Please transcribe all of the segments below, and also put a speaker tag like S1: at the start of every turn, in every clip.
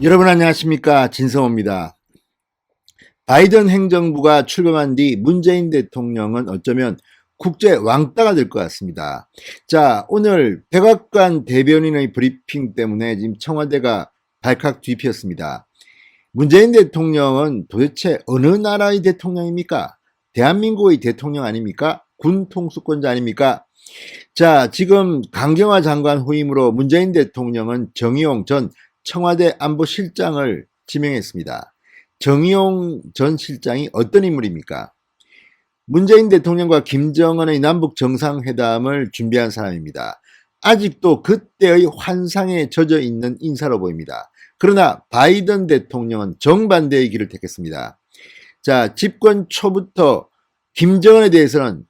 S1: 여러분 안녕하십니까, 진성호입니다. 바이든 행정부가 출범한 뒤 문재인 대통령은 어쩌면 국제 왕따가 될 것 같습니다. 자, 오늘 백악관 대변인의 브리핑 때문에 지금 청와대가 발칵 뒤피었습니다. 문재인 대통령은 도대체 어느 나라의 대통령입니까? 대한민국의 대통령 아닙니까? 군 통수권자 아닙니까? 자, 지금 강경화 장관 후임으로 문재인 대통령은 정의용 전 청와대 안보실장을 지명했습니다. 정의용 전 실장이 어떤 인물입니까? 문재인 대통령과 김정은의 남북 정상회담을 준비한 사람입니다. 아직도 그때의 환상에 젖어 있는 인사로 보입니다. 그러나 바이든 대통령은 정반대의 길을 택했습니다. 자, 집권 초부터 김정은에 대해서는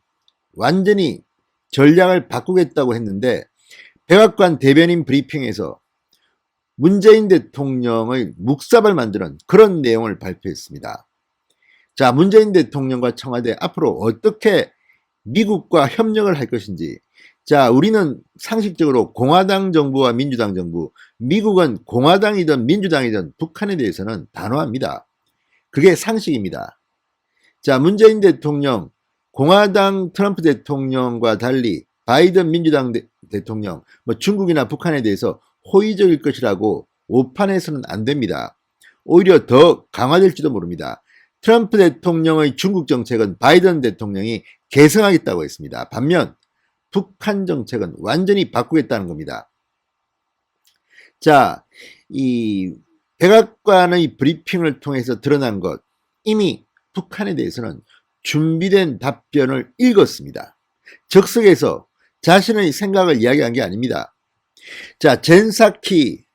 S1: 완전히 전략을 바꾸겠다고 했는데 백악관 대변인 브리핑에서 문재인 대통령의 묵삽을 만드는 그런 내용을 발표했습니다. 자, 문재인 대통령과 청와대 앞으로 어떻게 미국과 협력을 할 것인지. 자, 우리는 상식적으로 공화당 정부와 민주당 정부, 미국은 공화당이든 민주당이든 북한에 대해서는 단호합니다. 그게 상식입니다. 자, 문재인 대통령, 공화당 트럼프 대통령과 달리 바이든 민주당 대통령, 중국이나 북한에 대해서 호의적일 것이라고 오판해서는 안 됩니다. 오히려 더 강화될지도 모릅니다. 트럼프 대통령의 중국 정책은 바이든 대통령이 계승하겠다고 했습니다. 반면 북한 정책은 완전히 바꾸겠다는 겁니다. 자, 이 백악관의 브리핑을 통해서 드러난 것, 이미 북한에 대해서는 준비된 답변을 읽었습니다. 적석에서 자신의 생각을 이야기한 게 아닙니다. 자, 젠 사키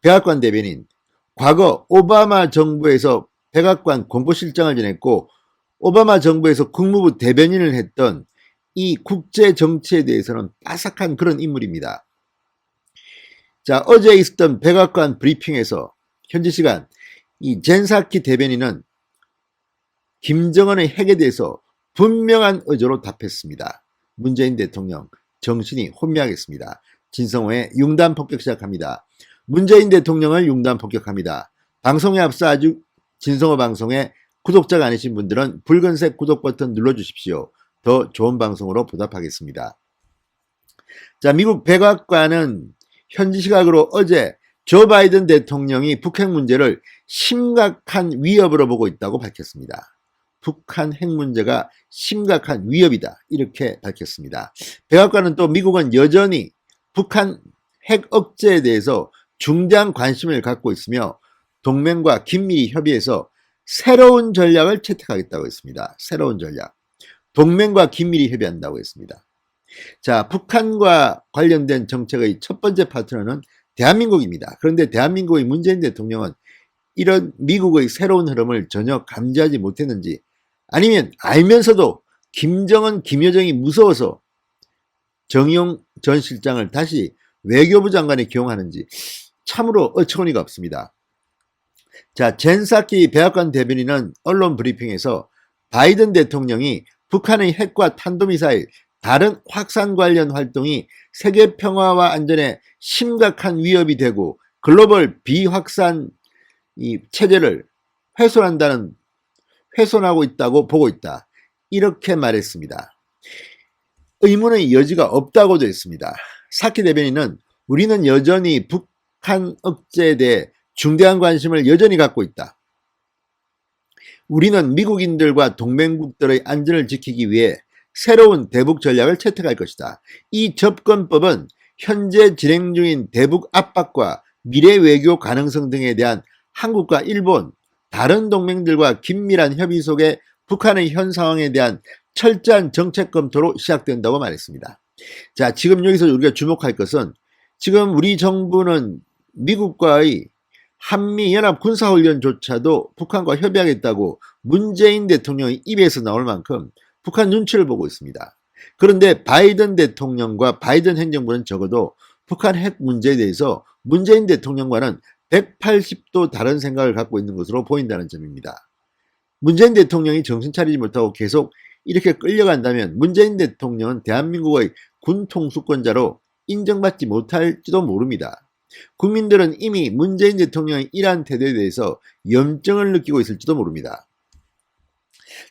S1: 백악관 대변인, 과거 오바마 정부에서 백악관 공보실장을 지냈고 오바마 정부에서 국무부 대변인을 했던 이 국제 정치에 대해서는 빠삭한 그런 인물입니다. 자, 어제 있었던 백악관 브리핑에서 현지 시간 이 젠 사키 대변인은 김정은의 핵에 대해서 분명한 의조로 답했습니다. 문재인 대통령 정신이 혼미하겠습니다. 진성호의 융단 폭격 시작합니다. 문재인 대통령을 융단 폭격합니다. 방송에 앞서 아주 진성호 방송에 구독자가 아니신 분들은 붉은색 구독 버튼 눌러주십시오. 더 좋은 방송으로 보답하겠습니다. 자, 미국 백악관은 현지 시각으로 어제 조 바이든 대통령이 북핵 문제를 심각한 위협으로 보고 있다고 밝혔습니다. 북한 핵 문제가 심각한 위협이다, 이렇게 밝혔습니다. 백악관은 또 미국은 여전히 북한 핵 억제에 대해서 중대한 관심을 갖고 있으며 동맹과 긴밀히 협의해서 새로운 전략을 채택하겠다고 했습니다. 새로운 전략. 동맹과 긴밀히 협의한다고 했습니다. 자, 북한과 관련된 정책의 첫 번째 파트너는 대한민국입니다. 그런데 대한민국의 문재인 대통령은 이런 미국의 새로운 흐름을 전혀 감지하지 못했는지, 아니면 알면서도 김정은, 김여정이 무서워서 정의용 전 실장을 다시 외교부 장관에 기용하는지 참으로 어처구니가 없습니다. 자, 젠 사키 백악관 대변인은 언론 브리핑에서 바이든 대통령이 북한의 핵과 탄도미사일, 다른 확산 관련 활동이 세계 평화와 안전에 심각한 위협이 되고 글로벌 비확산 체제를 훼손하고 있다고 보고 있다, 이렇게 말했습니다. 의문의 여지가 없다고도 했습니다. 사키 대변인은 우리는 여전히 북한 억제에 대해 중대한 관심을 여전히 갖고 있다. 우리는 미국인들과 동맹국들의 안전을 지키기 위해 새로운 대북 전략을 채택할 것이다. 이 접근법은 현재 진행 중인 대북 압박과 미래 외교 가능성 등에 대한 한국과 일본, 다른 동맹들과 긴밀한 협의 속에 북한의 현 상황에 대한 철저한 정책 검토로 시작된다고 말했습니다. 자, 지금 여기서 우리가 주목할 것은 지금 우리 정부는 미국과의 한미연합 군사훈련조차도 북한과 협의하겠다고 문재인 대통령의 입에서 나올 만큼 북한 눈치를 보고 있습니다. 그런데 바이든 대통령과 바이든 행정부는 적어도 북한 핵 문제에 대해서 문재인 대통령과는 180도 다른 생각을 갖고 있는 것으로 보인다는 점입니다. 문재인 대통령이 정신 차리지 못하고 계속 이렇게 끌려간다면 문재인 대통령은 대한민국의 군 통수권자로 인정받지 못할지도 모릅니다. 국민들은 이미 문재인 대통령의 이러한 태도에 대해서 염증을 느끼고 있을지도 모릅니다.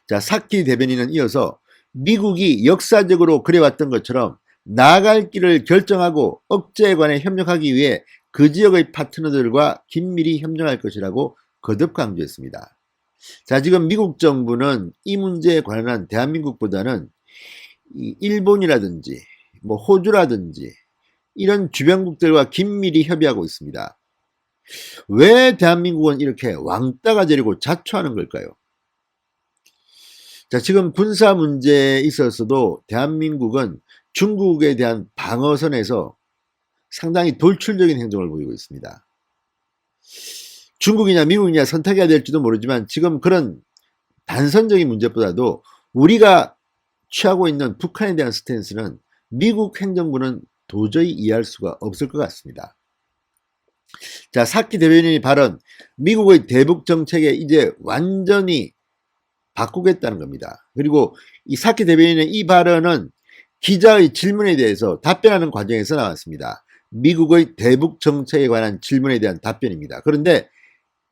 S1: 자, 사키 대변인은 이어서 미국이 역사적으로 그래왔던 것처럼 나아갈 길을 결정하고 억제에 관해 협력하기 위해 그 지역의 파트너들과 긴밀히 협력할 것이라고 거듭 강조했습니다. 자, 지금 미국 정부는 이 문제에 관한 대한민국보다는 일본이라든지 호주라든지 이런 주변국들과 긴밀히 협의하고 있습니다. 왜 대한민국은 이렇게 왕따가 되려고 자초하는 걸까요? 자, 지금 군사 문제에 있어서도 대한민국은 중국에 대한 방어선에서 상당히 돌출적인 행동을 보이고 있습니다. 중국이냐 미국이냐 선택해야 될지도 모르지만 지금 그런 단선적인 문제보다도 우리가 취하고 있는 북한에 대한 스탠스는 미국 행정부는 도저히 이해할 수가 없을 것 같습니다. 자, 사키 대변인의 발언, 미국의 대북 정책에 이제 완전히 바꾸겠다는 겁니다. 그리고 이 사키 대변인의 이 발언은 기자의 질문에 대해서 답변하는 과정에서 나왔습니다. 미국의 대북 정책에 관한 질문에 대한 답변입니다. 그런데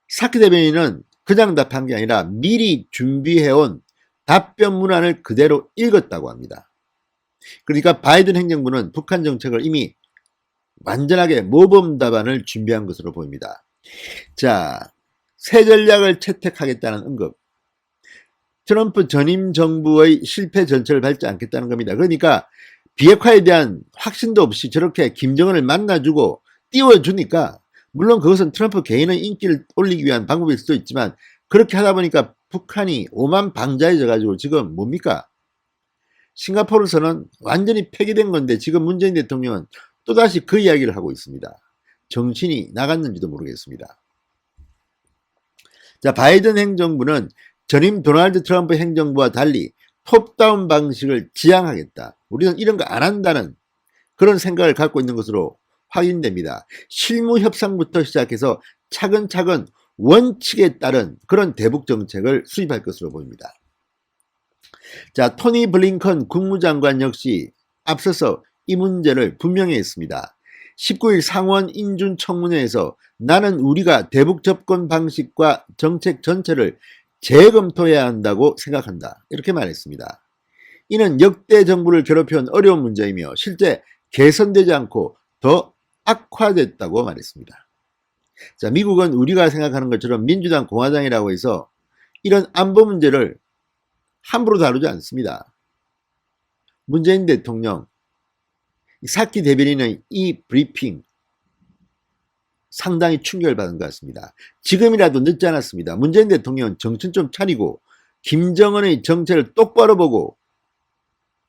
S1: 사키 대변인은 그냥 답한 게 아니라 미리 준비해온 답변 문안을 그대로 읽었다고 합니다. 그러니까 바이든 행정부는 북한 정책을 이미 완전하게 모범 답안을 준비한 것으로 보입니다. 자, 새 전략을 채택하겠다는 언급. 트럼프 전임 정부의 실패 전철을 밟지 않겠다는 겁니다. 그러니까 비핵화에 대한 확신도 없이 저렇게 김정은을 만나주고 띄워주니까 물론 그것은 트럼프 개인의 인기를 올리기 위한 방법일 수도 있지만 그렇게 하다 보니까 북한이 오만방자해져 가지고 지금 뭡니까? 싱가포르선언 완전히 폐기된 건데 지금 문재인 대통령은 또다시 그 이야기를 하고 있습니다. 정신이 나갔는지도 모르겠습니다. 자, 바이든 행정부는 전임 도널드 트럼프 행정부와 달리 톱다운 방식을 지향하겠다. 우리는 이런 거 안 한다는 그런 생각을 갖고 있는 것으로 확인됩니다. 실무 협상부터 시작해서 차근차근 원칙에 따른 그런 대북 정책을 수립할 것으로 보입니다. 자, 토니 블링컨 국무장관 역시 앞서서 이 문제를 분명히 했습니다. 19일 상원 인준청문회에서 나는 우리가 대북 접근 방식과 정책 전체를 재검토해야 한다고 생각한다. 이렇게 말했습니다. 이는 역대 정부를 괴롭혀온 어려운 문제이며 실제 개선되지 않고 더 악화됐다고 말했습니다. 자, 미국은 우리가 생각하는 것처럼 민주당 공화당이라고 해서 이런 안보 문제를 함부로 다루지 않습니다. 문재인 대통령 사키 대변인의 이 브리핑 상당히 충격을 받은 것 같습니다. 지금이라도 늦지 않았습니다. 문재인 대통령은 정신 좀 차리고 김정은의 정책을 똑바로 보고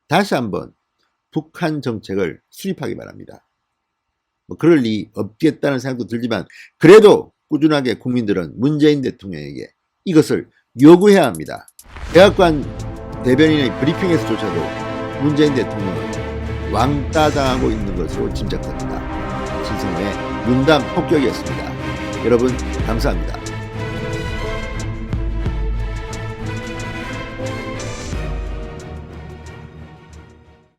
S1: 다시 한번 북한 정책을 수립하기 바랍니다. 그럴 리 없겠다는 생각도 들지만 그래도 꾸준하게 국민들은 문재인 대통령에게 이것을 요구해야 합니다. 백악관 대변인의 브리핑에서조차도 문재인 대통령은 왕따당하고 있는 것으로 짐작됩니다. 진성호의 문담 폭격이었습니다. 여러분 감사합니다.